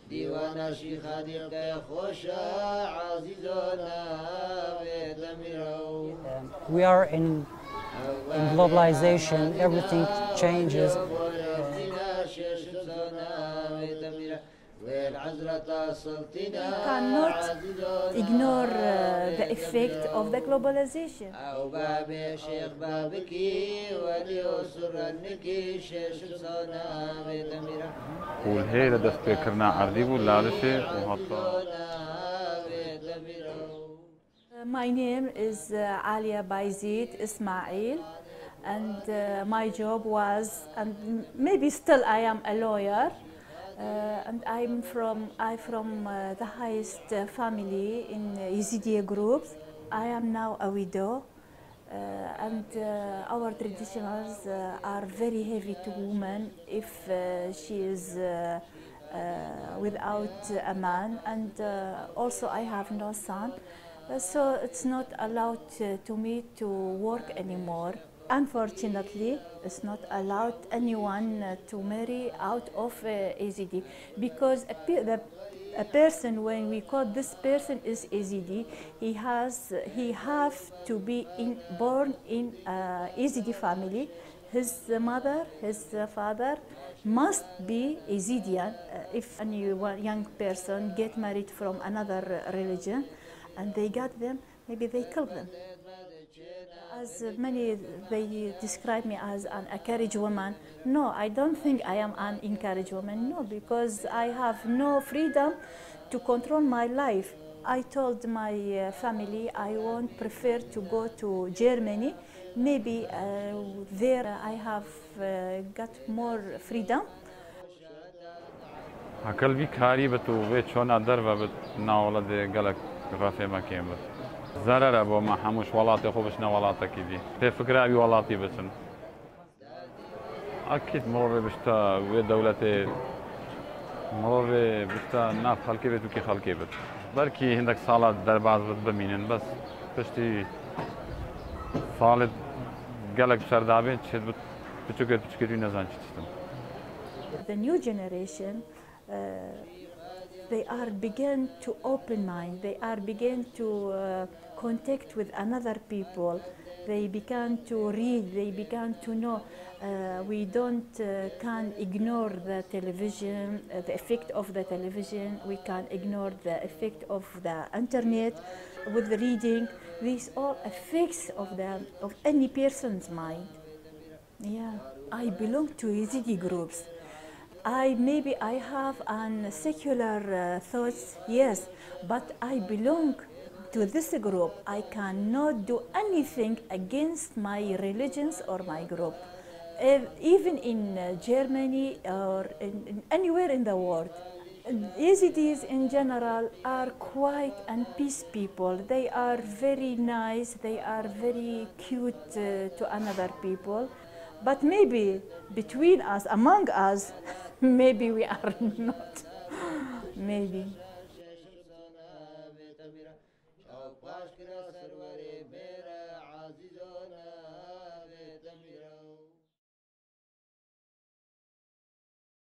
دیوانا شیخانی که خوشا عزیزانا ویدمیرو. We are in globalization, everything changes. We cannot ignore the effect of the globalization. والهيدا دست بكرنا عردي ولادشي وهطا. My name is Alia Yazidi Ismail, and my job was, and maybe still I am a lawyer, and I'm from the highest family in Yazidi groups. I am now a widow, and our traditionals are very heavy to women if she is without a man, and also I have no son. So it's not allowed to me to work anymore. Unfortunately, it's not allowed anyone to marry out of Yazidi, because a person, when we call this person is Yazidi, he have to be born in Yazidi family. His mother, his father must be Yazidian. If any young person get married from another religion, and they got them, maybe they kill them. As many, they describe me as an encouraged woman. No, I don't think I am an encouraged woman, no, because I have no freedom to control my life. I told my family I won't prefer to go to Germany. Maybe there I have got more freedom. هكل بي كاري بتو بيت شونا دربا بت ناولا دي قالك رافي ما كيم بس زرر ابو ما حموش ولاتي خو بشنا ولاتا كيدي في فكره ابي ولاتي بسن اكيد مرور بشتا وي دولتي مرور بشتا ناف خلقي بت وكي خلقي بت بركي هندك صالات درباز بت بمينن بس بشتي صالت قالك بسردابين تشد بتشكر نزان تشتم. The new generation, they are begin to open mind. They are begin to contact with another people. They began to read. They began to know. We don't can ignore the television, the effect of the television. We can ignore the effect of the internet with the reading. These all effects of any person's mind. Yeah, I belong to Yazidi groups. Maybe I have an secular thoughts, yes, but I belong to this group. I cannot do anything against my religions or my group, even in Germany or in anywhere in the world. Yazidis in general are quiet and peace people. They are very nice. They are very cute to another people. But maybe between us, among us, maybe we are not. Maybe.